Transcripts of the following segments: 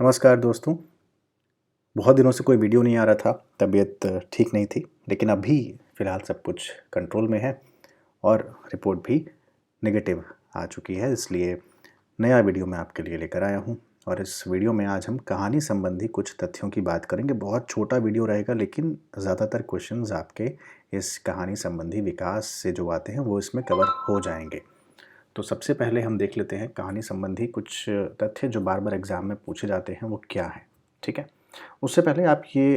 नमस्कार दोस्तों। बहुत दिनों से कोई वीडियो नहीं आ रहा था, तबीयत ठीक नहीं थी, लेकिन अभी फ़िलहाल सब कुछ कंट्रोल में है और रिपोर्ट भी नेगेटिव आ चुकी है, इसलिए नया वीडियो मैं आपके लिए लेकर आया हूँ। और इस वीडियो में आज हम कहानी संबंधी कुछ तथ्यों की बात करेंगे। बहुत छोटा वीडियो रहेगा, लेकिन ज़्यादातर क्वेश्चंस आपके इस कहानी संबंधी विकास से जो आते हैं वो इसमें कवर हो जाएंगे। तो सबसे पहले हम देख लेते हैं कहानी संबंधी कुछ तथ्य जो बार बार एग्ज़ाम में पूछे जाते हैं वो क्या है। ठीक है, उससे पहले आप ये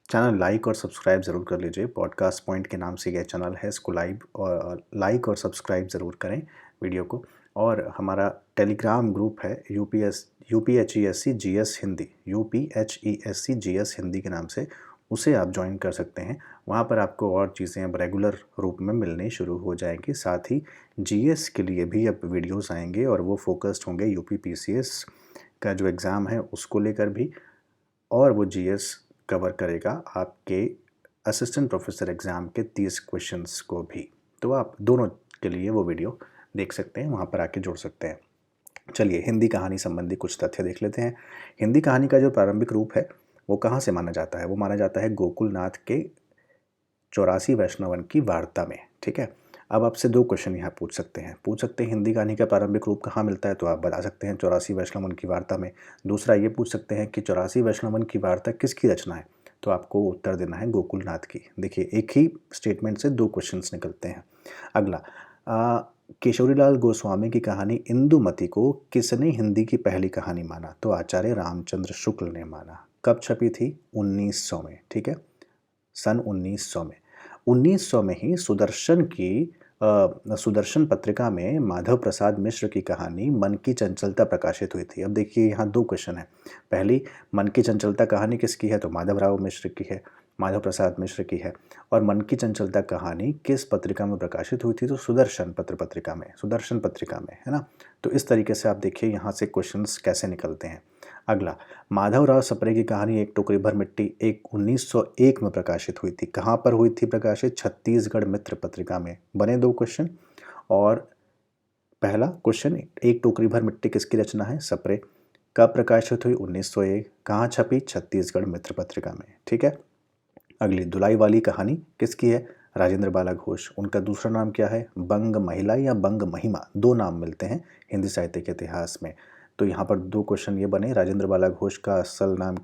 चैनल लाइक और सब्सक्राइब ज़रूर कर लीजिए। पॉडकास्ट पॉइंट के नाम से यह चैनल है, इसको लाइक और सब्सक्राइब ज़रूर करें वीडियो को। और हमारा टेलीग्राम ग्रुप है यूपीएचईएससी जीएस हिंदी, यूपीएचईएससी जीएस हिंदी के नाम से, उसे आप ज्वाइन कर सकते हैं। वहाँ पर आपको और चीज़ें अब रेगुलर रूप में मिलनी शुरू हो जाएंगी। साथ ही जीएस के लिए भी अब वीडियोस आएंगे और वो फोकस्ड होंगे यूपी पीसीएस का जो एग्ज़ाम है उसको लेकर भी, और वो जीएस कवर करेगा आपके असिस्टेंट प्रोफेसर एग्ज़ाम के 30 क्वेश्चंस को भी। तो आप दोनों के लिए वो वीडियो देख सकते हैं, वहाँ पर आके जुड़ सकते हैं। चलिए हिंदी कहानी संबंधी कुछ तथ्य देख लेते हैं। हिंदी कहानी का जो प्रारंभिक रूप है वो कहाँ से माना जाता है? वो माना जाता है गोकुलनाथ के 84 वैष्णवन की वार्ता में। ठीक है, अब आपसे दो क्वेश्चन यहाँ पूछ सकते हैं हिंदी कहानी का प्रारंभिक रूप कहाँ मिलता है, तो आप बता सकते हैं 84 वैष्णवन की वार्ता में। दूसरा ये पूछ सकते हैं कि 84 वैष्णवन की वार्ता किसकी रचना है, तो आपको उत्तर देना है गोकुलनाथ की। देखिए एक ही स्टेटमेंट से दो क्वेश्चंस निकलते हैं। अगला, किशोरीलाल गोस्वामी की कहानी इंदुमती को किसने हिंदी की पहली कहानी माना, तो आचार्य रामचंद्र शुक्ल ने माना। कब छपी थी? 1900 में। ठीक है, सन 1900 में। 1900 में ही सुदर्शन पत्रिका में माधव प्रसाद मिश्र की कहानी मन की चंचलता प्रकाशित हुई थी। अब देखिए यहाँ दो क्वेश्चन है। पहली, मन की चंचलता कहानी किसकी है, तो माधवराव मिश्र की है, माधव प्रसाद मिश्र की है। और मन की चंचलता कहानी किस पत्रिका में प्रकाशित हुई थी, तो सुदर्शन पत्रिका में, है ना। तो इस तरीके से आप देखिए यहाँ से क्वेश्चंस कैसे निकलते हैं। अगला, माधवराव सप्रे की कहानी एक टोकरी भर मिट्टी 1901 में प्रकाशित हुई थी। कहाँ पर हुई थी प्रकाशित? छत्तीसगढ़ मित्र पत्रिका में। बने दो क्वेश्चन। और पहला क्वेश्चन, एक टोकरी भर मिट्टी किसकी रचना है? सप्रे। कब प्रकाशित हुई? 1901। कहाँ छपी? छत्तीसगढ़ मित्र पत्रिका में। ठीक है, अगली, दुलाई वाली कहानी किसकी है? राजेंद्र बाला घोष। उनका दूसरा नाम क्या है? बंग महिला या बंग महिमा, दो नाम मिलते हैं हिंदी साहित्य के इतिहास में। तो यहाँ पर दो क्वेश्चन ये बने, राजेंद्र बाला घोष का असल नाम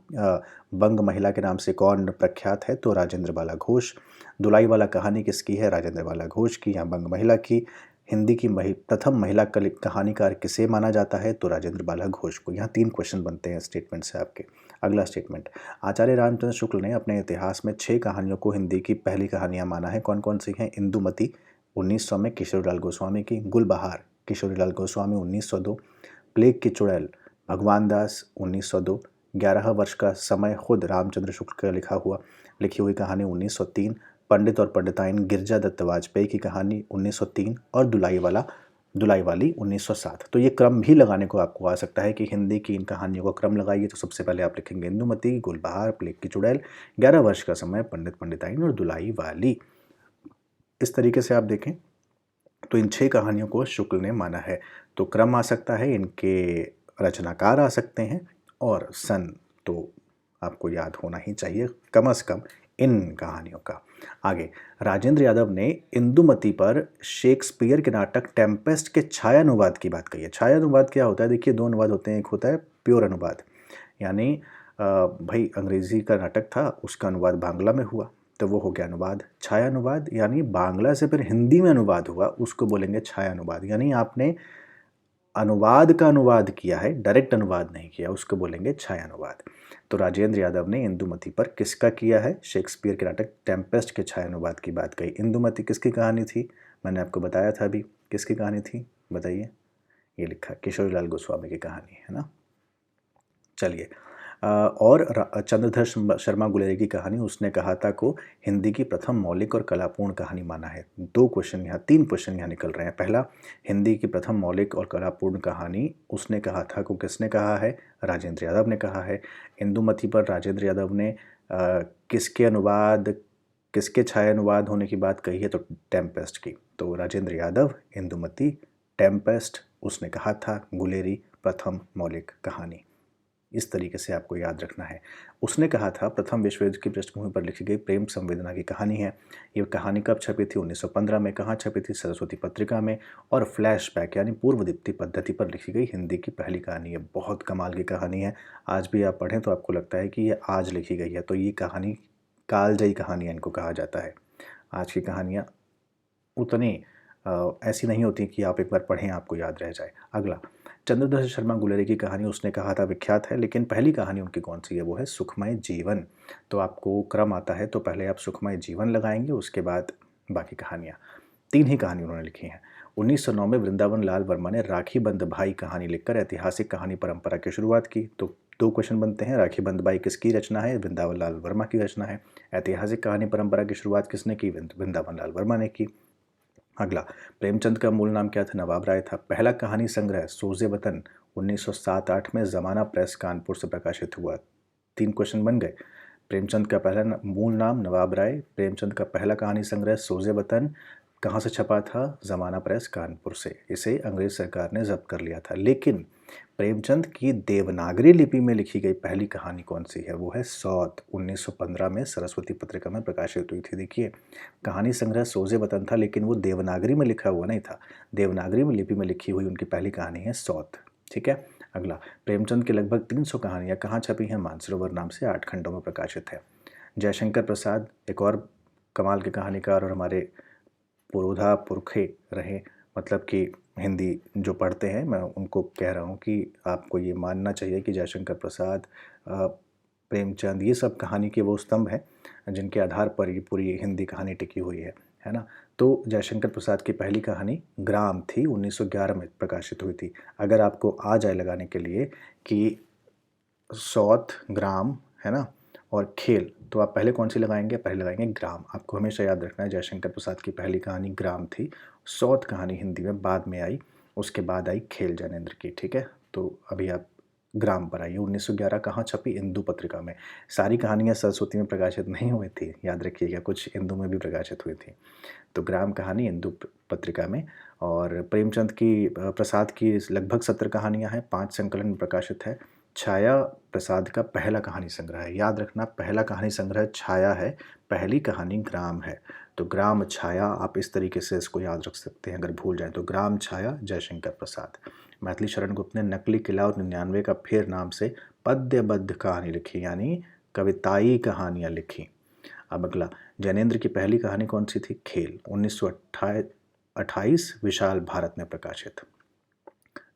बंग महिला के नाम से कौन प्रख्यात है, तो राजेंद्र बाला घोष। दुलाई वाला कहानी किसकी है? राजेंद्र बाला घोष की या बंग महिला की। हिंदी की प्रथम महिला कहानीकार किसे माना जाता है, तो राजेंद्र बाला घोष को। यहाँ तीन क्वेश्चन बनते हैं स्टेटमेंट से आपके। अगला स्टेटमेंट, आचार्य रामचंद्र शुक्ल ने अपने इतिहास में 6 कहानियों को हिंदी की पहली कहानियाँ माना है। कौन कौन सी हैं? इंदुमती 1900 में किशोरीलाल गोस्वामी की, गुलबहार किशोरीलाल गोस्वामी 1902, प्लेग की चुड़ैल भगवान दास 1902, 11 वर्ष का समय खुद रामचंद्र शुक्ल का लिखी हुई कहानी 1903, पंडित और पंडिताइन गिरजा दत्त वाजपेयी की कहानी 1903, और दुलाई वाली 1907। तो ये क्रम भी लगाने को आपको आ सकता है कि हिंदी की इन कहानियों का क्रम लगाइए, तो सबसे पहले आप लिखेंगे इंदुमती, गुलबहार, प्लेग की चुड़ैल, 11 वर्ष का समय, पंडित पंडिताइन और दुलाई वाली। इस तरीके से आप देखें तो इन 6 कहानियों को शुक्ल ने माना है। तो क्रम आ सकता है, इनके रचनाकार आ सकते हैं, और सन तो आपको याद होना ही चाहिए कम से कम इन कहानियों का। आगे, राजेंद्र यादव ने इंदुमती पर शेक्सपियर के नाटक टेम्पेस्ट के छायानुवाद की बात कही है। छायानुवाद क्या होता है? देखिए दो अनुवाद होते हैं, एक होता है प्योर अनुवाद, यानी भाई अंग्रेजी का नाटक था, उसका अनुवाद बांग्ला में हुआ, तो वो हो गया अनुवाद। छायानुवाद यानी बांग्ला से फिर हिंदी में अनुवाद हुआ, उसको बोलेंगे छायानुवाद। यानी आपने अनुवाद का अनुवाद किया है, डायरेक्ट अनुवाद नहीं किया, उसको बोलेंगे छायानुवाद। तो राजेंद्र यादव ने इंदुमती पर किसका किया है? शेक्सपियर के नाटक टेम्पेस्ट के छायानुवाद की बात कही। इंदुमती किसकी कहानी थी? मैंने आपको बताया था अभी, किसकी कहानी थी बताइए? ये लिखा, किशोरीलाल गोस्वामी की कहानी है ना। चलिए, और चंद्रधर शर्मा गुलेरिया की कहानी उसने कहा था को हिंदी की प्रथम मौलिक और कलापूर्ण कहानी माना है। तीन क्वेश्चन यहाँ निकल रहे हैं। पहला, हिंदी की प्रथम मौलिक और कलापूर्ण कहानी उसने कहा था को किसने कहा है? राजेंद्र यादव ने कहा है। इंदुमती पर राजेंद्र यादव ने किसके छायानुवाद होने की बात कही है? तो टेम्पेस्ट की। तो राजेंद्र यादव, इंदुमती, टेम्पेस्ट उसने कहा था, गुलेरी प्रथम मौलिक कहानी। इस तरीके से आपको याद रखना है। उसने कहा था प्रथम विश्व युद्ध की पृष्ठभूमि पर लिखी गई प्रेम संवेदना की कहानी है। ये कहानी कब छपी थी? 1915 में। कहाँ छपी थी? सरस्वती पत्रिका में। और फ्लैशबैक यानी पूर्व दीप्ति पद्धति पर लिखी गई हिंदी की पहली कहानी है। बहुत कमाल की कहानी है। आज भी आप पढ़ें तो आपको लगता है कि ये आज लिखी गई है। तो ये कहानी कालजयी कहानियाँ इनको कहा जाता है। आज की कहानियाँ उतनी ऐसी नहीं होती कि आप एक बार पढ़ें आपको याद रह जाए। अगला, चंद्रदत्त शर्मा गुलेरिया की कहानी उसने कहा था विख्यात है, लेकिन पहली कहानी उनकी कौन सी है? वो है सुखमय जीवन। तो आपको क्रम आता है, तो पहले आप सुखमय जीवन लगाएंगे, उसके बाद बाकी कहानियाँ। 3 ही कहानी उन्होंने लिखी हैं। 1909 में वृंदावन लाल वर्मा ने राखी बंध भाई कहानी लिखकर ऐतिहासिक कहानी परंपरा की शुरुआत की। तो 2 क्वेश्चन बनते हैं, राखी बंध भाई किसकी रचना है? वृंदावन लाल वर्मा की रचना है। ऐतिहासिक कहानी परंपरा की शुरुआत किसने की? वृंदावन लाल वर्मा ने की। अगला, प्रेमचंद का मूल नाम क्या था? नवाब राय था। पहला कहानी संग्रह सोज़े वतन 1907-8 में ज़माना प्रेस कानपुर से प्रकाशित हुआ। 3 क्वेश्चन बन गए। प्रेमचंद का पहला मूल नाम नवाब राय, प्रेमचंद का पहला कहानी संग्रह सोज़े वतन कहाँ से छपा था? ज़माना प्रेस कानपुर से। इसे अंग्रेज सरकार ने जब्त कर लिया था। लेकिन प्रेमचंद की देवनागरी लिपि में लिखी गई पहली कहानी कौन सी है? वो है सौत। 1915 में सरस्वती पत्रिका में प्रकाशित हुई थी। देखिए, कहानी संग्रह सोज़े वतन था, लेकिन वो देवनागरी में लिखा हुआ नहीं था। देवनागरी में लिपि में लिखी हुई उनकी पहली कहानी है सौत। ठीक है। अगला, प्रेमचंद की लगभग 300 कहानियाँ कहाँ छपी हैं? मानसरोवर नाम से 8 खंडों में प्रकाशित है। जयशंकर प्रसाद एक और कमाल के कहानीकार और हमारे पुरोधा पुरखे रहे, मतलब कि हिंदी जो पढ़ते हैं, मैं उनको कह रहा हूँ कि आपको ये मानना चाहिए कि जयशंकर प्रसाद, प्रेमचंद, ये सब कहानी के वो स्तंभ हैं जिनके आधार पर ये पूरी हिंदी कहानी टिकी हुई है ना। तो जयशंकर प्रसाद की पहली कहानी ग्राम थी, 1911 में प्रकाशित हुई थी। अगर आपको आ जाए लगाने के लिए कि सौत, ग्राम, है ना, और खेल, तो आप पहले कौन सी लगाएंगे? पहले लगाएंगे ग्राम। आपको हमेशा याद रखना है जयशंकर प्रसाद की पहली कहानी ग्राम थी। सौत कहानी हिंदी में बाद में आई, उसके बाद आई खेल ज्ञानेंद्र की। ठीक है, तो अभी आप ग्राम पर आइए। 1911 कहाँ छपी? इंदु पत्रिका में। सारी कहानियाँ सरस्वती में प्रकाशित नहीं हुई थी, याद रखिएगा, कुछ इंदु में भी प्रकाशित हुई थी। तो ग्राम कहानी इंदु पत्रिका में। और प्रेमचंद की प्रसाद की लगभग 70 कहानियाँ हैं, 5 संकलन में प्रकाशित है। छाया प्रसाद का पहला कहानी संग्रह है। याद रखना, पहला कहानी संग्रह छाया है, पहली कहानी ग्राम है। तो ग्राम छाया, आप इस तरीके से इसको याद रख सकते हैं अगर भूल जाएं तो। ग्राम छाया, जयशंकर प्रसाद। मैथिली शरण गुप्त ने नकली किला और 99 का फेर नाम से पद्यबद्ध कहानी लिखी, यानी कविताई कहानियाँ लिखी। अब अगला, ज्ञानेंद्र की पहली कहानी कौन सी थी? खेल। 1928 विशाल भारत में प्रकाशित।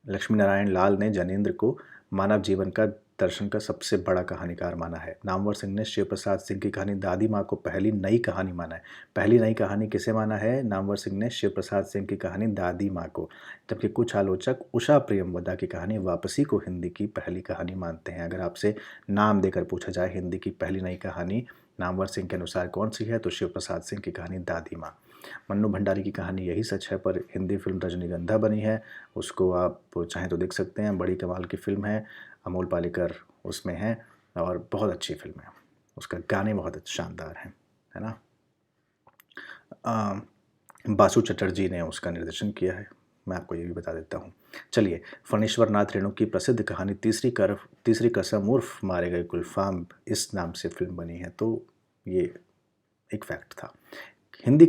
लक्ष्मी नारायण लाल ने ज्ञानेंद्र को मानव जीवन का दर्शन का सबसे बड़ा कहानीकार माना है। नामवर सिंह ने शिव प्रसाद सिंह की कहानी दादी माँ को पहली नई कहानी माना है। पहली नई कहानी किसे माना है? नामवर सिंह ने शिव प्रसाद सिंह की कहानी दादी माँ को। जबकि कुछ आलोचक उषा प्रियमवदा की कहानी वापसी को हिंदी की पहली कहानी मानते हैं। अगर आपसे नाम देकर पूछा जाए हिंदी की पहली नई कहानी नामवर सिंह के अनुसार कौन सी है, तो शिव प्रसाद सिंह की कहानी दादी माँ। मन्नू भंडारी की कहानी यही सच है पर हिंदी फिल्म रजनीगंधा बनी है, उसको आप चाहें तो देख सकते हैं। बड़ी कमाल की फिल्म है, अमोल पालेकर उसमें है और बहुत अच्छी फिल्म है। उसका गाने बहुत शानदार हैं, है ना। बासु चटर्जी ने उसका निर्देशन किया है, मैं आपको ये भी बता देता हूँ। चलिए, फणीश्वर नाथ रेणु की प्रसिद्ध कहानी तीसरी कसम उर्फ मारे गए गुलफाम, इस नाम से फिल्म बनी है। तो ये एक फैक्ट था। हिंदी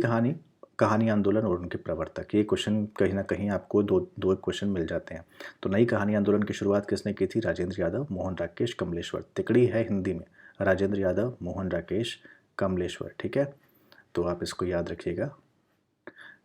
कहानी आंदोलन और उनके प्रवर्तक, ये क्वेश्चन कहीं ना कहीं आपको दो क्वेश्चन मिल जाते हैं। तो नई कहानी आंदोलन की शुरुआत किसने की थी? राजेंद्र यादव, मोहन राकेश, कमलेश्वर। तिकड़ी है हिंदी में, राजेंद्र यादव, मोहन राकेश, कमलेश्वर। ठीक है, तो आप इसको याद रखिएगा।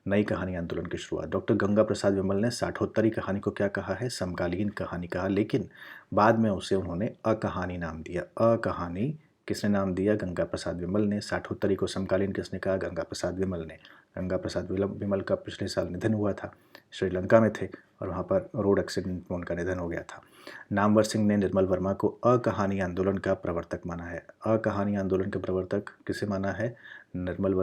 नई कहानी आंदोलन की शुरुआत। डॉक्टर गंगा प्रसाद विमल ने साठोत्तरी कहानी को क्या कहा है? समकालीन कहानी कहा, लेकिन बाद में उसे उन्होंने अकहानी नाम दिया। अकहानी किसने नाम दिया? गंगा प्रसाद विमल ने। साठोत्तरी को समकालीन किसने कहा? गंगा प्रसाद विमल ने। गंगा प्रसाद विमल का पिछले साल निधन हुआ था, श्रीलंका में थे और वहाँ पर रोड एक्सीडेंट में उनका निधन हो गया था। नामवर सिंह ने निर्मल वर्मा को अकहानी आंदोलन का प्रवर्तक माना है। अकहानी आंदोलन के प्रवर्तक किसे माना है? निर्मल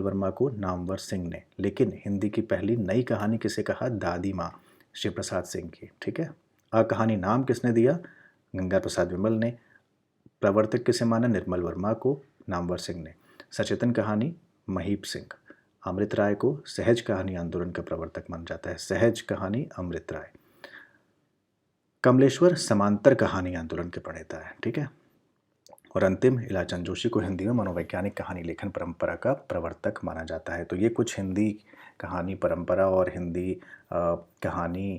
वर्मा को नामवर सिंह ने। लेकिन हिंदी की पहली नई कहानी किसे कहा? दादी माँ, शिव प्रसाद सिंह की। ठीक है, अकहानी नाम किसने दिया? गंगा प्रसाद विमल ने। प्रवर्तक किसे माना? निर्मल वर्मा को, नामवर सिंह ने। सचेतन कहानी महीप सिंह। अमृत राय को सहज कहानी आंदोलन का प्रवर्तक माना जाता है। सहज कहानी अमृत राय। कमलेश्वर समांतर कहानी आंदोलन के प्रणेता है, ठीक है। और अंतिम, इलाचंद जोशी को हिंदी में मनोवैज्ञानिक कहानी लेखन परंपरा का प्रवर्तक माना जाता है। तो ये कुछ हिंदी कहानी परंपरा और हिंदी कहानी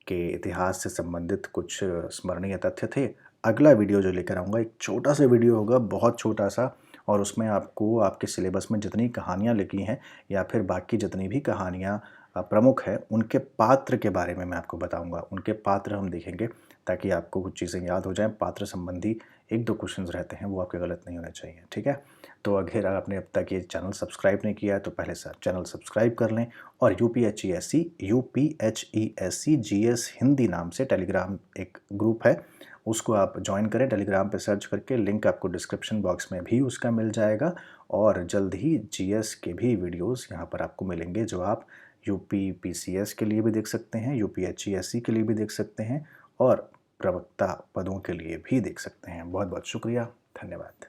के इतिहास से संबंधित कुछ स्मरणीय तथ्य थे। अगला वीडियो जो लेकर आऊँगा एक छोटा सा वीडियो होगा, बहुत छोटा सा, और उसमें आपको आपके सिलेबस में जितनी कहानियाँ लिखी हैं या फिर बाकी जितनी भी कहानियाँ प्रमुख है उनके पात्र के बारे में मैं आपको बताऊंगा। उनके पात्र हम देखेंगे ताकि आपको कुछ चीज़ें याद हो जाएं। पात्र संबंधी एक दो क्वेश्चंस रहते हैं, वो आपके गलत नहीं होने चाहिए, ठीक है। तो अगर आपने अब तक ये चैनल सब्सक्राइब नहीं किया है तो पहले से चैनल सब्सक्राइब कर लें। और यूपीएचईएससी जीएस हिंदी नाम से टेलीग्राम एक ग्रुप है, उसको आप ज्वाइन करें। टेलीग्राम पे सर्च करके, लिंक आपको डिस्क्रिप्शन बॉक्स में भी उसका मिल जाएगा। और जल्द ही जीएस के भी वीडियोस यहाँ पर आपको मिलेंगे, जो आप यूपी पीसीएस के लिए भी देख सकते हैं, यूपीएचईएससी के लिए भी देख सकते हैं और प्रवक्ता पदों के लिए भी देख सकते हैं। बहुत बहुत शुक्रिया, धन्यवाद।